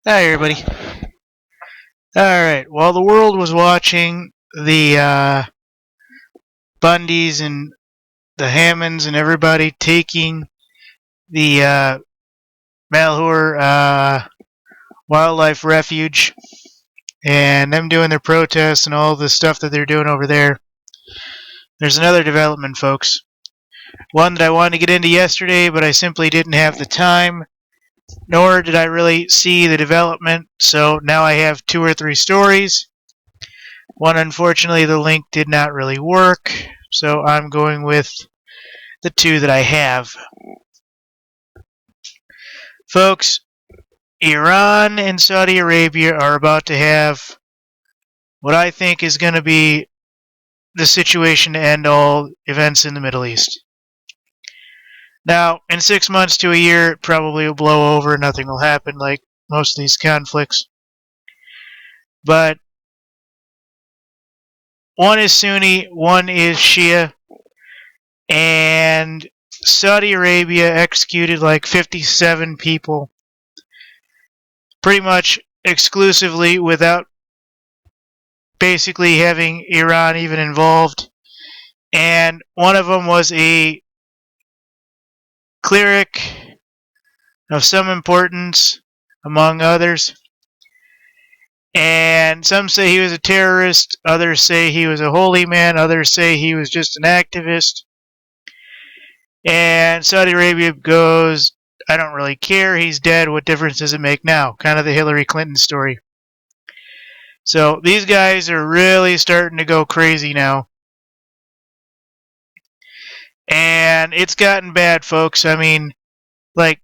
Hi, everybody. Alright, while the world was watching the Bundys and the Hammonds and everybody taking the Malheur Wildlife Refuge and them doing their protests and all the stuff that they're doing over there, there's another development, folks. One that I wanted to get into yesterday, but I simply didn't have the time, nor did I really see the development, so now I have 2 or 3 stories. One, unfortunately, the link did not really work, so I'm going with the 2 that I have. Folks, Iran and Saudi Arabia are about to have what I think is going to be the situation to end all events in the Middle East. Now, in 6 months to a year, it probably will blow over and nothing will happen like most of these conflicts. But one is Sunni, one is Shia, and Saudi Arabia executed like 57 people pretty much exclusively without basically having Iran even involved. And one of them was a cleric of some importance, among others. And some say he was a terrorist, others say he was a holy man, others say he was just an activist. And Saudi Arabia goes, I don't really care, he's dead, what difference does it make now? Kind of the Hillary Clinton story. So these guys are really starting to go crazy now. And it's gotten bad, folks. I mean, like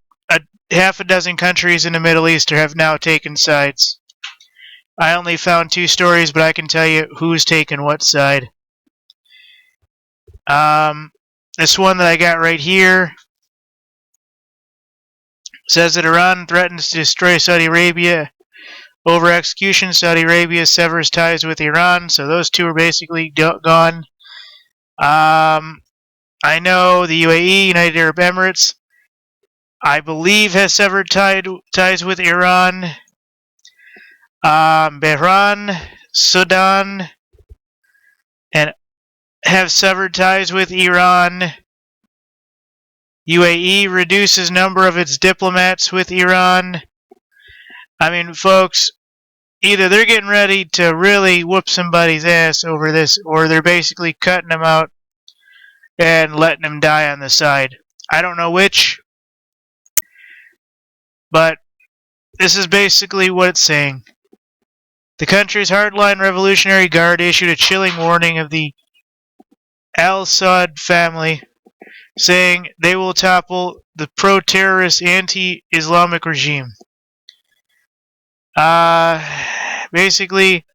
half a dozen countries in the Middle East have now taken sides. I only found 2 stories, but I can tell you who's taken what side. This one that I got right here says that Iran threatens to destroy Saudi Arabia over execution. Saudi Arabia severs ties with Iran, so those 2 are basically gone. I know the UAE, United Arab Emirates, I believe has severed ties with Iran. Bahrain, Sudan, and have severed ties with Iran. UAE reduces number of its diplomats with Iran. I mean, folks, either they're getting ready to really whoop somebody's ass over this, or they're basically cutting them out and letting them die on the side. I don't know which, but this is basically what it's saying. The country's hardline Revolutionary Guard issued a chilling warning of the al-Saud family, saying they will topple the pro-terrorist anti-Islamic regime. Basically,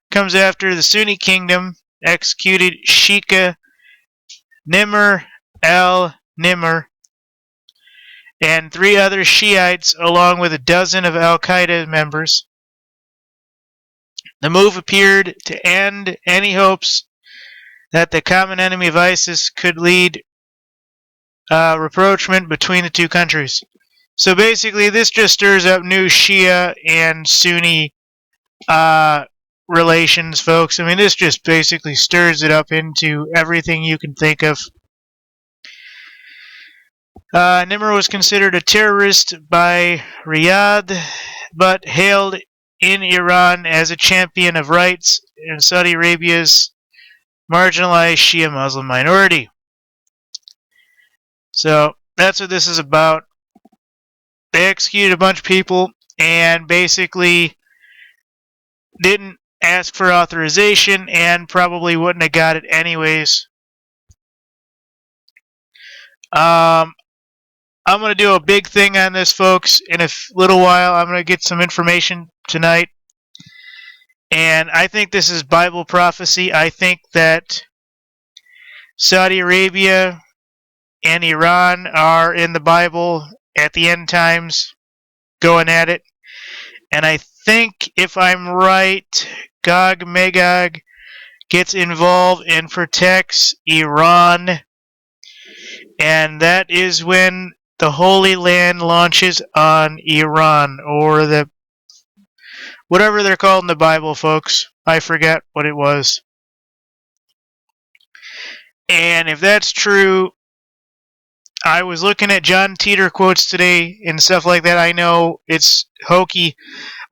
comes after the Sunni kingdom executed Sheikh Nimr al-Nimr and 3 other Shiites, along with a dozen of al-Qaeda members. The move appeared to end any hopes that the common enemy of ISIS could lead rapprochement between the 2 countries. So basically, this just stirs up new Shia and Sunni relations, folks. I mean, this just basically stirs it up into everything you can think of. Nimr was considered a terrorist by Riyadh, but hailed in Iran as a champion of rights in Saudi Arabia's marginalized Shia Muslim minority. So that's what this is about. They executed a bunch of people and basically didn't ask for authorization and probably wouldn't have got it anyways. I'm going to do a big thing on this, folks. In a little while, I'm going to get some information tonight. And I think this is Bible prophecy. I think that Saudi Arabia and Iran are in the Bible at the end times going at it. And I think, if I'm right, Gog Magog gets involved and protects Iran. And that is when the Holy Land launches on Iran, or the whatever they're called in the Bible, folks. I forget what it was. And if that's true, I was looking at John Teeter quotes today and stuff like that. I know it's hokey,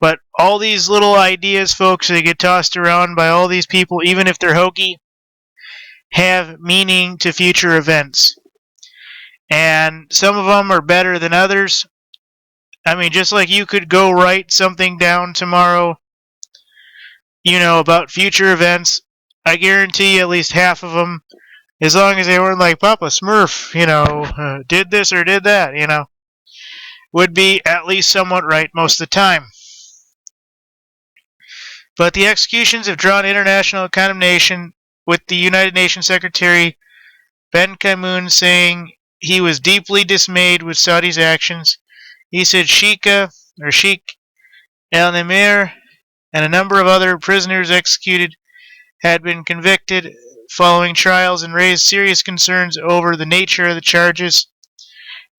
but all these little ideas, folks, that get tossed around by all these people, even if they're hokey, have meaning to future events. And some of them are better than others. I mean, just like you could go write something down tomorrow, about future events, I guarantee you at least half of them, as long as they weren't like Papa Smurf, did this or did that, would be at least somewhat right most of the time. But the executions have drawn international condemnation, with the United Nations Secretary Ban Ki-moon saying he was deeply dismayed with Saudi's actions. He said Sheikh al-Nimr and a number of other prisoners executed had been convicted following trials and raised serious concerns over the nature of the charges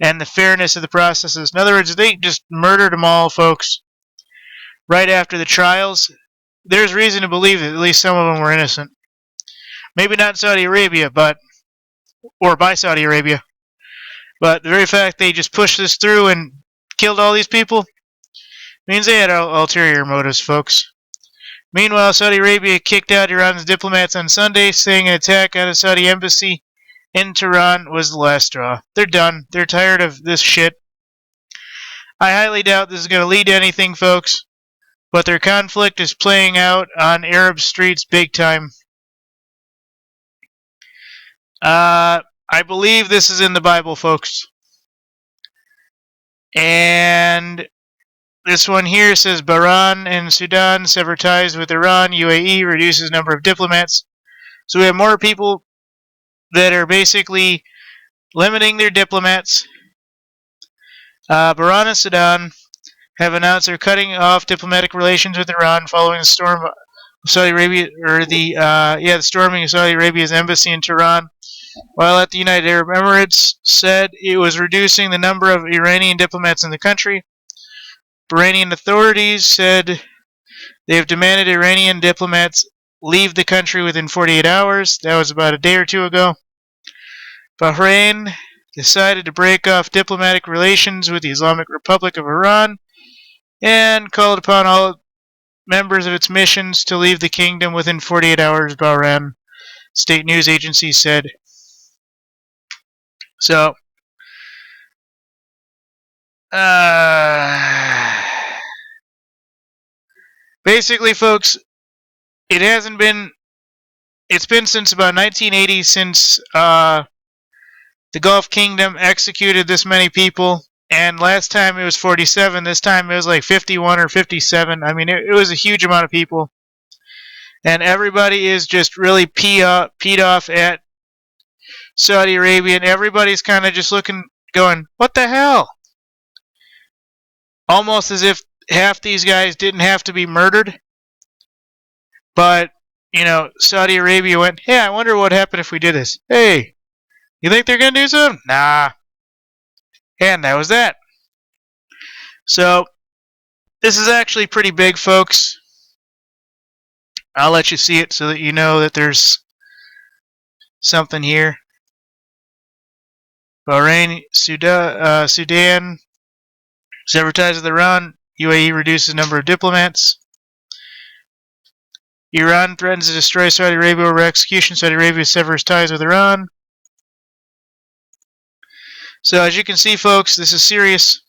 and the fairness of the processes. In other words, they just murdered them all, folks, right after the trials. There's reason to believe that at least some of them were innocent. Maybe not in Saudi Arabia, or by Saudi Arabia. But the very fact they just pushed this through and killed all these people means they had ulterior motives, folks. Meanwhile, Saudi Arabia kicked out Iran's diplomats on Sunday, saying an attack on a Saudi embassy in Tehran was the last straw. They're done. They're tired of this shit. I highly doubt this is going to lead to anything, folks, but their conflict is playing out on Arab streets big time. I believe this is in the Bible, folks. And this one here says Bahrain and Sudan sever ties with Iran. UAE reduces number of diplomats. So we have more people that are basically limiting their diplomats. Bahrain and Sudan have announced they're cutting off diplomatic relations with Iran following the storm of Saudi Arabia, or the storming of Saudi Arabia's embassy in Tehran. While at the United Arab Emirates said it was reducing the number of Iranian diplomats in the country. Bahraini authorities said they have demanded Iranian diplomats leave the country within 48 hours. That was about a day or two ago. Bahrain decided to break off diplomatic relations with the Islamic Republic of Iran and called upon all members of its missions to leave the kingdom within 48 hours, Bahrain state news agency said. So, basically, folks, it's been since about 1980 since the Gulf Kingdom executed this many people, and last time it was 47, this time it was like 51 or 57. I mean, it was a huge amount of people, and everybody is just really peed off at Saudi Arabia, and everybody's kind of just going, what the hell? Almost as if half these guys didn't have to be murdered. But, Saudi Arabia went, hey, I wonder what happened if we did this. Hey, you think they're going to do something? Nah. And that was that. So, this is actually pretty big, folks. I'll let you see it so that you know that there's something here. Bahrain, Sudan, sever ties with Iran. UAE reduces number of diplomats. Iran threatens to destroy Saudi Arabia over execution. Saudi Arabia severs ties with Iran. So as you can see, folks, this is serious.